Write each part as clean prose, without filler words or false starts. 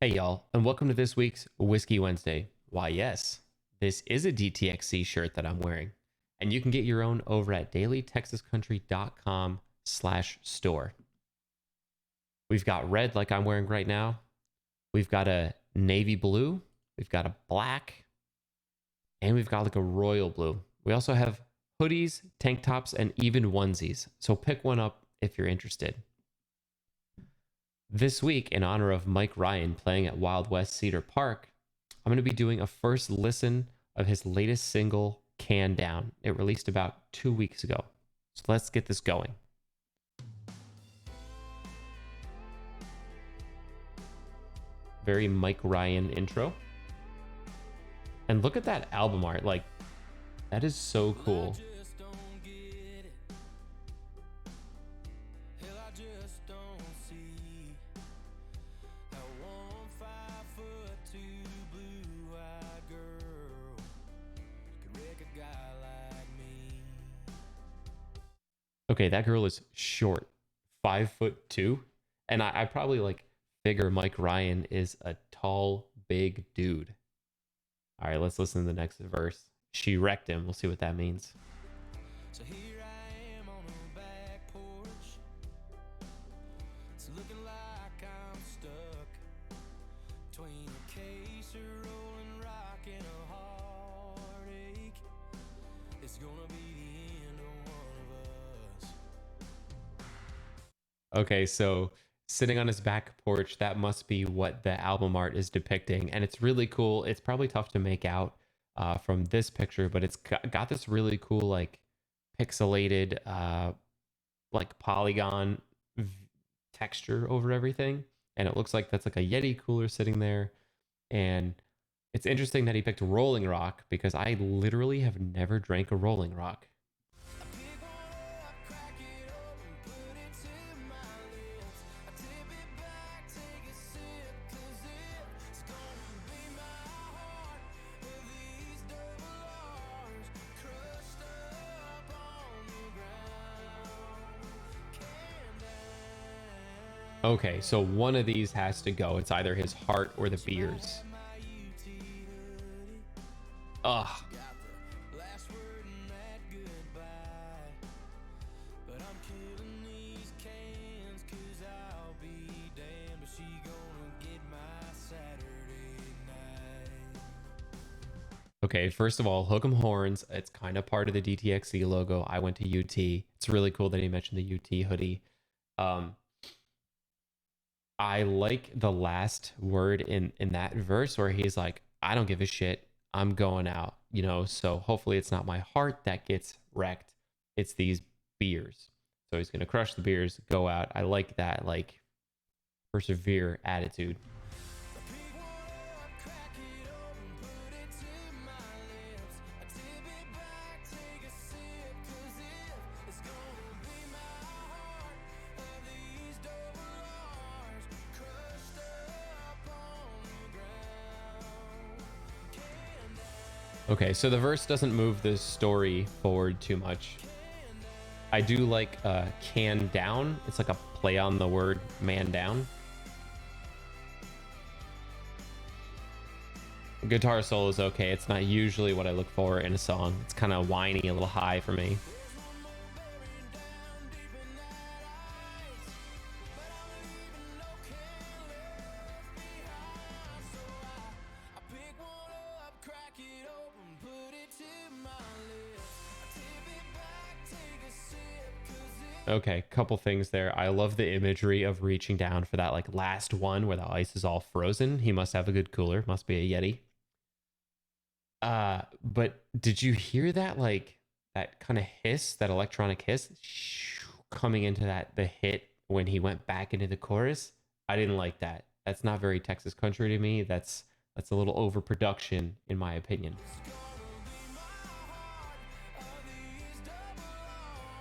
Hey, y'all, and welcome to this week's Whiskey Wednesday. Why, yes, this is a DTXC shirt that I'm wearing, and you can get your own over at dailytexascountry.com/store. We've got red, like I'm wearing right now. We've got a navy blue. We've got a black, and we've got like a royal blue. We also have hoodies, tank tops, and even onesies. So pick one up if you're interested. This week, in honor of Mike Ryan playing at Wild West Cedar Park, I'm going to be doing a first listen of his latest single, Can Down. It released about 2 weeks ago. So let's get this going. Very Mike Ryan intro. And look at that album art. Like, that is so cool. Okay, that girl is short, 5'2", and I probably like figure Mike Ryan is a tall, big dude. All right, let's listen to the next verse. She wrecked him. We'll see what that means. So here I am on the back porch. It's looking like I'm stuck between a case of rolling rock and a heartache. It's gonna be the end of one of us. Okay, so sitting on his back porch, that must be what the album art is depicting. And it's really cool. It's probably tough to make out from this picture, but it's got this really cool, like, pixelated, like, polygon texture over everything. And it looks like that's like a Yeti cooler sitting there. And it's interesting that he picked Rolling Rock because I literally have never drank a Rolling Rock. I pick one up, crack it open, put it to my lips. I tip it back, take a sip, 'cause it's gonna be my heart with these double R's crushed up on the ground. Can down. Okay, so one of these has to go. It's either his heart or the beers. My UT hoodie Ugh. got the last word in that goodbye. But I'm killing these cans, 'cause I'll be damned if she gonna get my Saturday night. Okay, first of all, hook 'em horns. It's kind of part of the DTXC logo. I went to UT. It's really cool that he mentioned the UT hoodie. I like the last word in that verse where he's like, I don't give a shit. I'm going out, so hopefully it's not my heart that gets wrecked. It's these beers. So he's going to crush the beers, go out. I like that, like, persevere attitude. I pick one up, crack it open, put it to my lips. I tip it back, take a sip, 'cause it's gonna be my heart of these double R's crushed up on the ground. Can down. Okay, so the verse doesn't move the story forward too much. I do like can down. It's like a play on the word man down. Guitar solo is okay. It's not usually what I look for in a song. It's kind of whiny, a little high for me. There's one more buried down deep in that ice, but I'm leaving no can left behind. So I pick one up, crack it open, put it to my lips. I tip it back, take a sip, 'cause Okay, couple things there. I love the imagery of reaching down for that like last one where the ice is all frozen. He must have a good cooler. Must be a Yeti. But did you hear that, like, that kind of hiss, that electronic hiss coming into the hit when he went back into the chorus? I didn't like that. That's not very Texas country to me. That's a little overproduction in my opinion. it's gonna be my heart of these double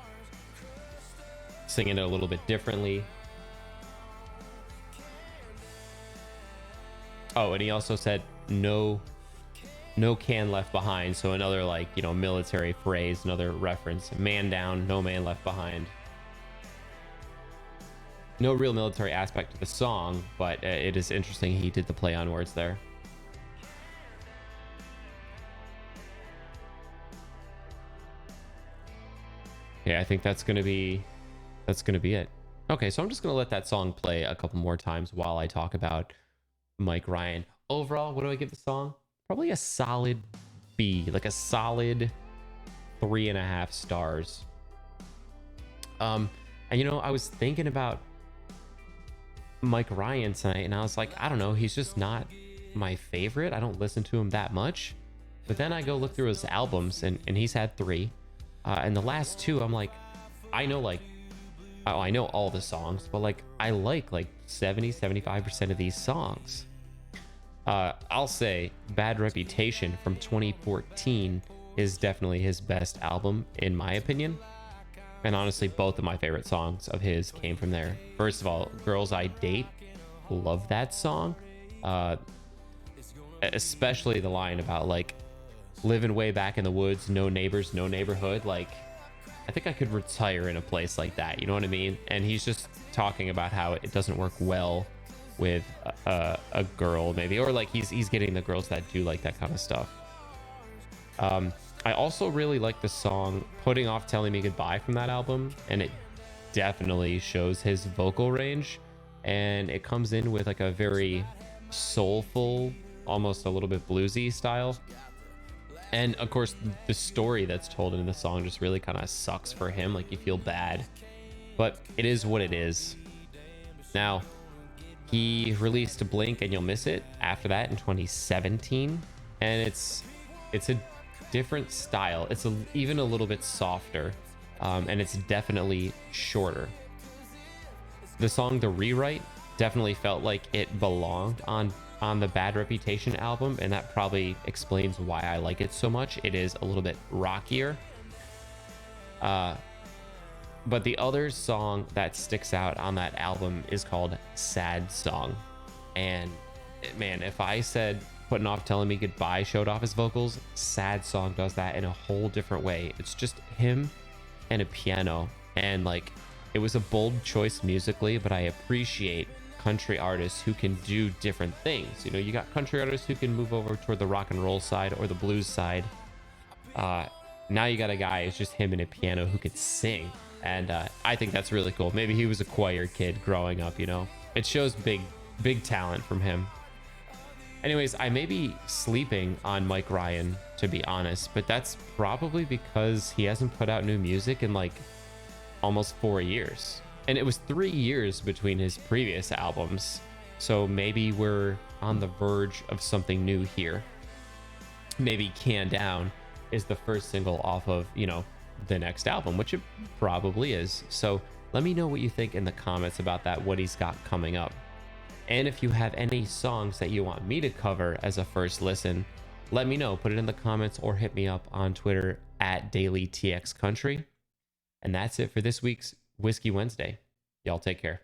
R's crushed up. Singing it a little bit differently. Oh, and he also said no can left behind. So another, like, military phrase, another reference. Man down, no man left behind. No real military aspect to the song, but it is interesting he did the play on words there. Yeah, I think that's gonna be it. Okay, so I'm just gonna let that song play a couple more times while I talk about Mike Ryan. Overall, what do I give the song? Probably a solid B, like a solid 3.5 stars. And you know, I was thinking about Mike Ryan tonight, and I was like, I don't know, he's just not my favorite. I don't listen to him that much. But then I go look through his albums, and he's had 3. And the last 2, I'm like, I know, like, oh, I know all the songs, but like, I like 70-75% of these songs. I'll say Bad Reputation from 2014 is definitely his best album, in my opinion. And honestly, both of my favorite songs of his came from there. First of all, Girls I Date, love that song. Especially the line about like living way back in the woods, no neighbors, no neighborhood. Like, I think I could retire in a place like that. You know what I mean? And he's just talking about how it doesn't work well with a girl, maybe, or like he's getting the girls that do like that kind of stuff. I also really like the song Putting Off Telling Me Goodbye from that album, and it definitely shows his vocal range, and it comes in with like a very soulful, almost a little bit bluesy style. And of course, the story that's told in the song just really kind of sucks for him. Like, you feel bad, but it is what it is. Now, he released Blink and You'll Miss It after that in 2017, and it's a different style. It's even a little bit softer, and it's definitely shorter. The song The Rewrite definitely felt like it belonged on the Bad Reputation album, and that probably explains why I like it so much. It is a little bit rockier. But the other song that sticks out on that album is called Sad Song. And man, if I said Putting Off Telling Me Goodbye showed off his vocals, Sad Song does that in a whole different way. It's just him and a piano, and like, it was a bold choice musically, but I appreciate country artists who can do different things. You know, you got country artists who can move over toward the rock and roll side or the blues side. Now you got a guy, it's just him and a piano, who could sing, and I think that's really cool. Maybe he was a choir kid growing up, you know. It shows big talent from him. Anyways, I may be sleeping on Mike Ryan, to be honest, but that's probably because he hasn't put out new music in like almost 4 years. And it was 3 years between his previous albums. So maybe we're on the verge of something new here. Maybe Can Down is the first single off of, you know, the next album, which it probably is. So let me know what you think in the comments about that, what he's got coming up. And if you have any songs that you want me to cover as a first listen, let me know. Put it in the comments or hit me up on Twitter at DailyTXCountry. And that's it for this week's Whiskey Wednesday. Y'all take care.